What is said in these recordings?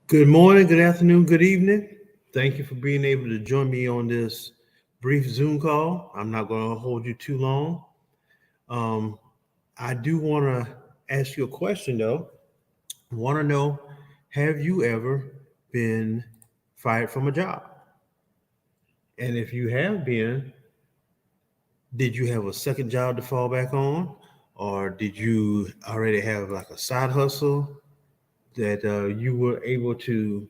Good morning, good afternoon, good evening. Thank you for being able to join me on this brief Zoom call. I'm not going to hold you too long. Um, I do want to ask you a question though. I want to know, have you ever been fired from a job? And if you have been, did you have a second job to fall back on? Or did you already have like a side hustle that you were able to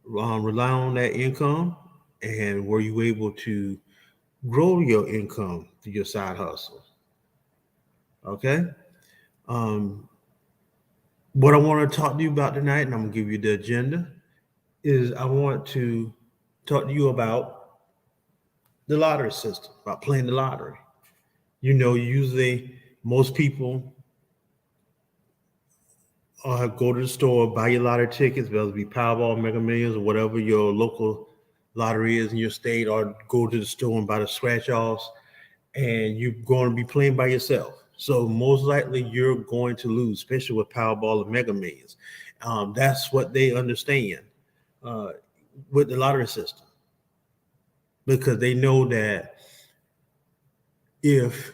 rely on that income, and were you able to grow your income through your side hustle? Okay. um, what I want to talk to you about tonight, and I'm going to give you the agenda, is I want to talk to you about the lottery system, about playing the lottery. Usually most people go to the store, buy your lottery tickets, whether it be Powerball, Mega Millions, or whatever your local lottery is in your state, or go to the store and buy the scratch offs, and you're going to be playing by yourself. So most likely you're going to lose, especially with Powerball and Mega Millions. That's what they understand uh, with the lottery system, because they know that if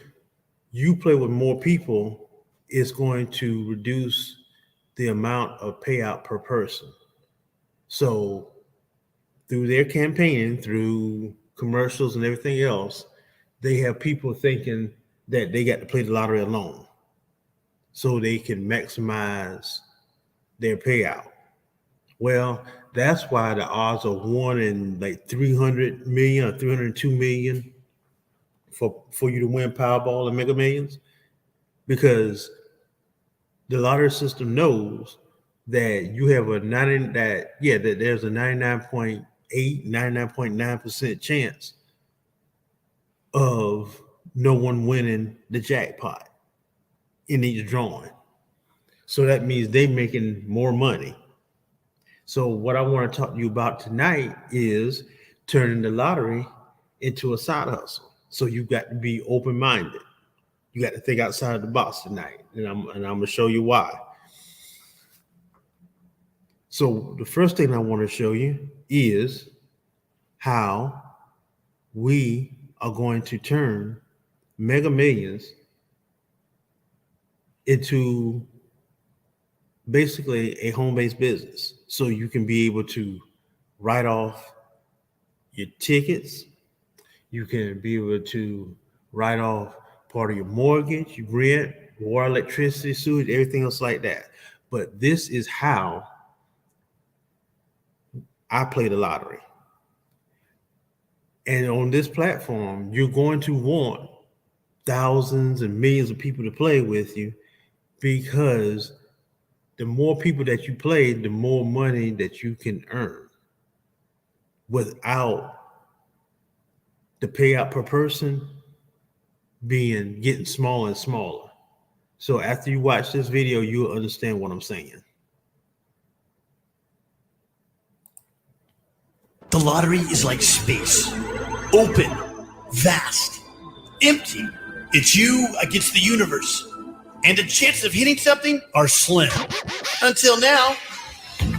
you play with more people, it's going to reduce the amount of payout per person. So through their campaigning, through commercials and everything else, they have people thinking that they got to play the lottery alone so they can maximize their payout. Well, that's why the odds are 1 in like 300 million or 302 million for you to win Powerball and Mega Millions, because the lottery system knows that you have a 90 that there's a 99.8, 99.9% chance of no one winning the jackpot in each drawing. So that means they're making more money. So what I want to talk to you about tonight is turning the lottery into a side hustle. So you've got to be open-minded. You got to think outside the box tonight, and I'm going to show you why. So the first thing I want to show you is how we are going to turn Mega Millions into basically a home-based business. So you can be able to write off your tickets. You can be able to write off part of your mortgage, your rent, water, electricity, sewage, everything else like that. But this is how I play the lottery. And on this platform, you're going to want thousands and millions of people to play with you, because the more people that you play, the more money that you can earn without the payout per person getting smaller and smaller. So after you watch this video, you'll understand what I'm saying. The lottery is like space. Open, vast, empty. It's you against the universe. And the chances of hitting something are slim. Until now.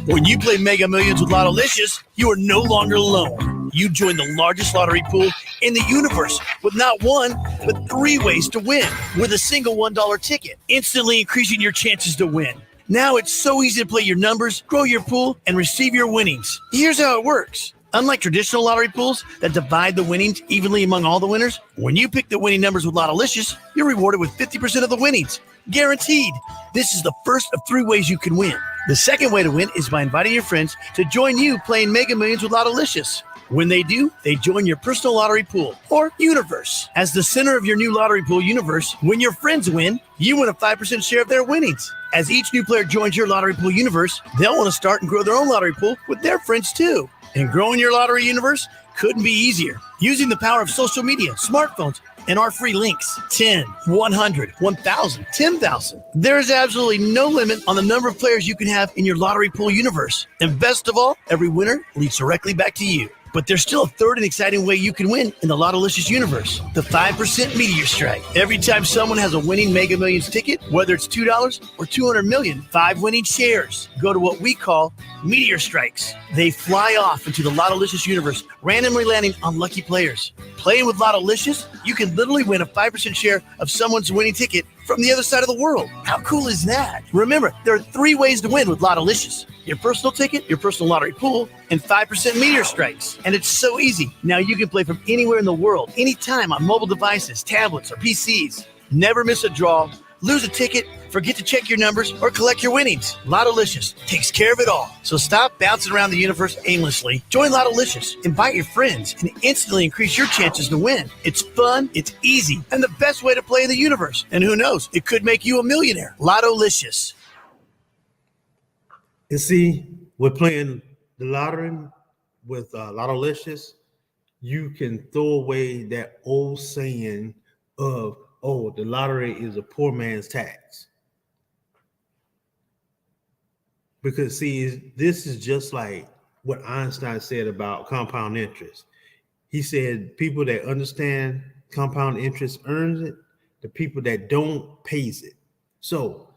When you play Mega Millions with Lottolicious, you are no longer alone. You join the largest lottery pool in the universe with not one, but 3 ways to win with a single $1 ticket, instantly increasing your chances to win. Now it's so easy to play your numbers, grow your pool, and receive your winnings. Here's how it works. Unlike traditional lottery pools that divide the winnings evenly among all the winners, when you pick the winning numbers with Lottolicious, you're rewarded with 50% of the winnings. Guaranteed. This is the first of 3 ways you can win. The second way to win is by inviting your friends to join you playing Mega Millions with Lottolicious. When they do, they join your personal lottery pool, or universe. As the center of your new lottery pool universe, when your friends win, you win a 5% share of their winnings. As each new player joins your lottery pool universe, they'll want to start and grow their own lottery pool with their friends too. And growing your lottery universe couldn't be easier. Using the power of social media, smartphones, and our free links, 10, 100, 1,000, 10,000. There is absolutely no limit on the number of players you can have in your lottery pool universe. And best of all, every winner leads directly back to you. But there's still a third and exciting way you can win in the Lottolicious universe. The 5% Meteor Strike. Every time someone has a winning Mega Millions ticket, whether it's $2 or 200 million, 5 winning shares go to what we call Meteor Strikes. They fly off into the Lottolicious universe, randomly landing on lucky players. Playing with Lottolicious, you can literally win a 5% share of someone's winning ticket from the other side of the world. How cool is that? Remember, there are 3 ways to win with Lottolicious. Your personal ticket, your personal lottery pool, and 5% Meteor Strikes. And it's so easy. Now you can play from anywhere in the world, anytime on mobile devices, tablets, or PCs. Never miss a draw, lose a ticket, forget to check your numbers, or collect your winnings. Lottolicious takes care of it all. So stop bouncing around the universe aimlessly. Join Lottolicious, invite your friends, and instantly increase your chances to win. It's fun, it's easy, and the best way to play in the universe. And who knows, it could make you a millionaire. Lottolicious. And see, with playing the lottery with Lottolicious, you can throw away that old saying of, oh, the lottery is a poor man's tax. Because see, this is just like what Einstein said about compound interest. He said people that understand compound interest earns it, the people that don't pays it. So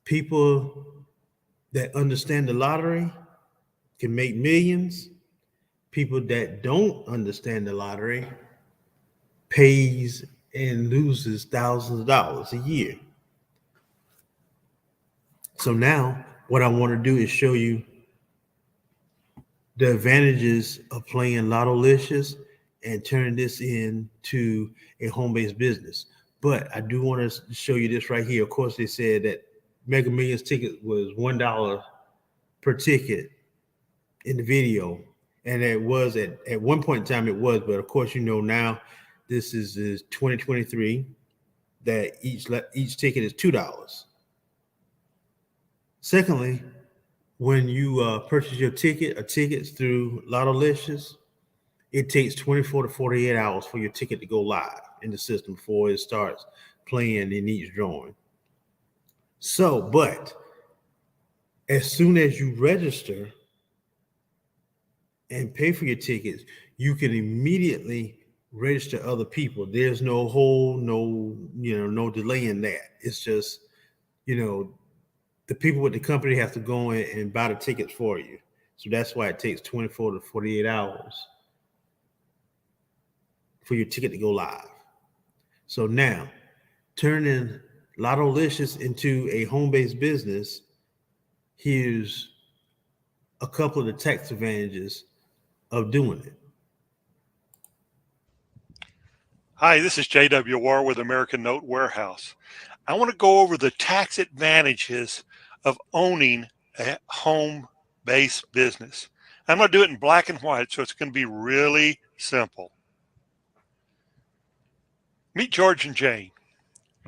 people that understand the lottery can make millions. People that don't understand the lottery pays and loses thousands of dollars a year. So now what I want to do is show you the advantages of playing Lottolicious and turn this into a home-based business. But I do want to show you this right here. Of course, they said that Mega Millions ticket was $1 per ticket in the video. And it was at one point in time it was, but of course, you know, now this is 2023 that each ticket is $2. Secondly, when you purchase your ticket or tickets through Lottolicious, it takes 24 to 48 hours for your ticket to go live in the system before it starts playing in each drawing. So, but as soon as you register and pay for your tickets, you can immediately register other people. There's no delay in that. It's just, the people with the company have to go in and buy the tickets for you. So that's why it takes 24 to 48 hours for your ticket to go live. So now, turning Lottolicious into a home-based business, here's a couple of the tax advantages of doing it. Hi, this is J.W. Warr with American Note Warehouse. I want to go over the tax advantages of owning a home-based business. I'm going to do it in black and white, so it's going to be really simple. Meet George and Jane.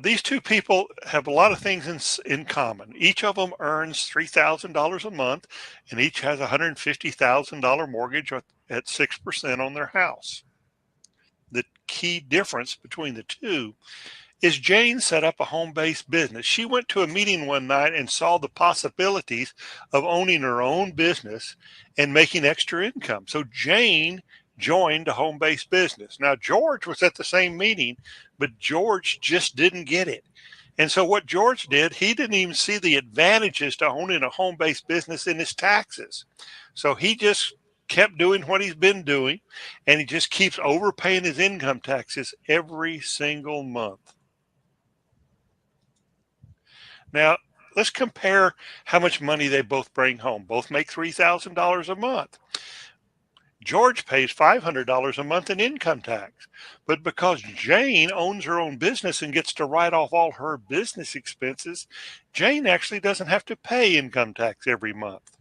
These two people have a lot of things in common. Each of them earns $3,000 a month, and each has a $150,000 mortgage at 6% on their house. The key difference between the two is Jane set up a home-based business. She went to a meeting one night and saw the possibilities of owning her own business and making extra income. So Jane joined a home-based business. Now, George was at the same meeting, but George just didn't get it. And so what George did, he didn't even see the advantages to owning a home-based business in his taxes. So he just kept doing what he's been doing, and he just keeps overpaying his income taxes every single month. Now, let's compare how much money they both bring home. Both make $3,000 a month. George pays $500 a month in income tax, but because Jane owns her own business and gets to write off all her business expenses, Jane actually doesn't have to pay income tax every month.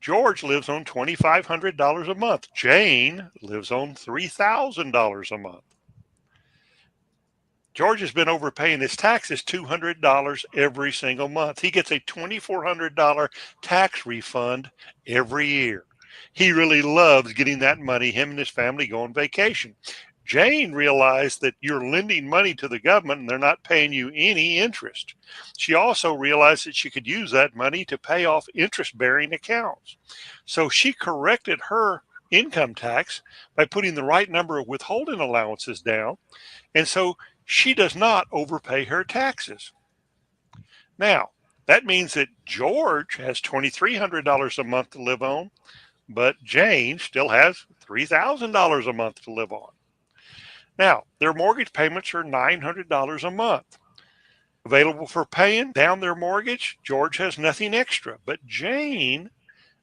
George lives on $2,500 a month. Jane lives on $3,000 a month. George has been overpaying his taxes $200 every single month. He gets a $2,400 tax refund every year. He really loves getting that money. Him and his family go on vacation. Jane realized that you're lending money to the government and they're not paying you any interest. She also realized that she could use that money to pay off interest-bearing accounts. So she corrected her income tax by putting the right number of withholding allowances down, and so she does not overpay her taxes. Now, that means that George has $2,300 a month to live on, but Jane still has $3,000 a month to live on. Now, their mortgage payments are $900 a month. Available for paying down their mortgage, George has nothing extra, but Jane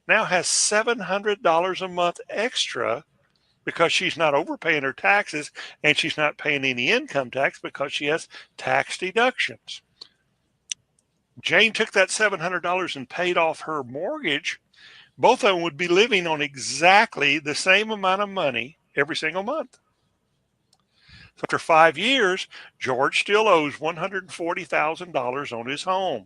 now has $700 a month extra because she's not overpaying her taxes and she's not paying any income tax because she has tax deductions. Jane took that $700 and paid off her mortgage. Both of them would be living on exactly the same amount of money every single month. So after 5 years, George still owes $140,000 on his home.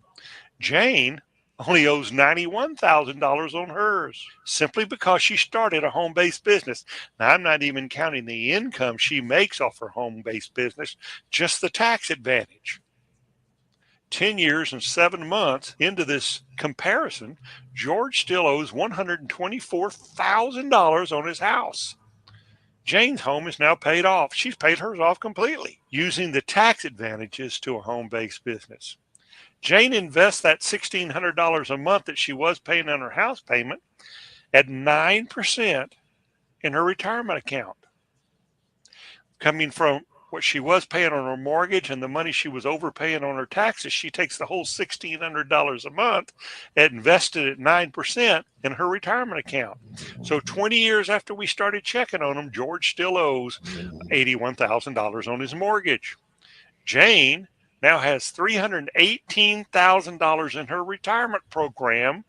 Jane only owes $91,000 on hers, simply because she started a home-based business. Now, I'm not even counting the income she makes off her home-based business, just the tax advantage. 10 years and 7 months into this comparison, George still owes $124,000 on his house. Jane's home is now paid off. She's paid hers off completely using the tax advantages to a home-based business. Jane invests that $1,600 a month that she was paying on her house payment at 9% in her retirement account. Coming from what she was paying on her mortgage and the money she was overpaying on her taxes, she takes the whole $1,600 a month and invested at 9% in her retirement account. So 20 years after we started checking on him, George still owes $81,000 on his mortgage. Jane now has $318,000 in her retirement program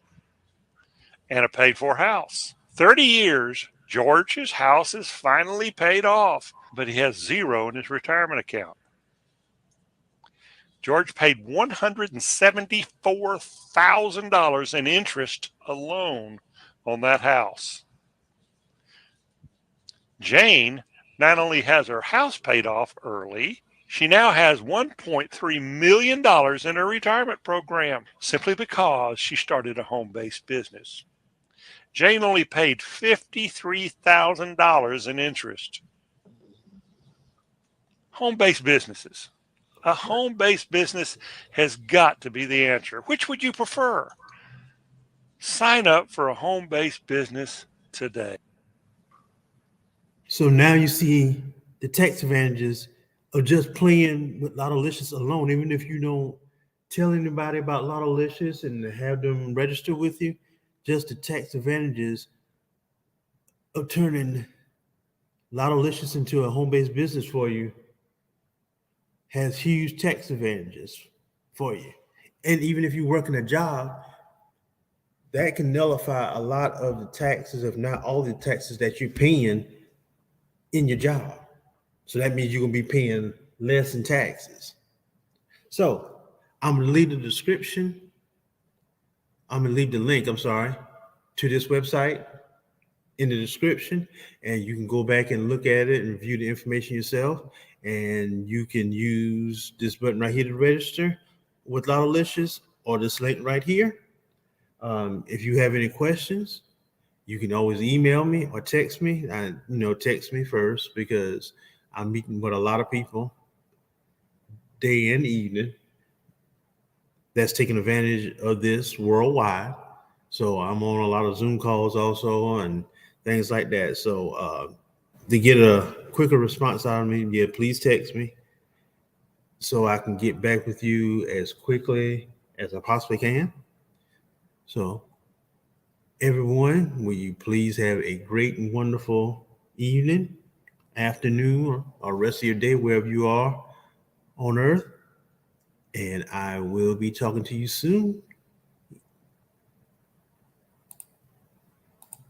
and a paid-for house. 30 years, George's house is finally paid off, but he has zero in his retirement account. George paid $174,000 in interest alone on that house. Jane not only has her house paid off early, she now has $1.3 million in her retirement program simply because she started a home-based business. Jane only paid $53,000 in interest. Home-based businesses. A home-based business has got to be the answer. Which would you prefer? Sign up for a home-based business today. So now you see the tax advantages of just playing with Lottolicious alone. Even if you don't tell anybody about Lottolicious and have them register with you, just the tax advantages of turning Lottolicious into a home-based business for you has huge tax advantages for you. And even if you work in a job, that can nullify a lot of the taxes, if not all the taxes that you're paying in your job. So that means you're gonna be paying less in taxes. So I'm gonna leave the description. I'm gonna leave the link, to this website in the description, and you can go back and look at it and review the information yourself. And you can use this button right here to register with Lottolicious, or this link right here. If you have any questions, you can always email me or text me. Text me first, because I'm meeting with a lot of people day and evening that's taking advantage of this worldwide. So I'm on a lot of Zoom calls also and things like that. So to get a quicker response out of me, please text me so I can get back with you as quickly as I possibly can. So everyone, will you please have a great and wonderful evening, afternoon, or rest of your day, wherever you are on earth. And I will be talking to you soon.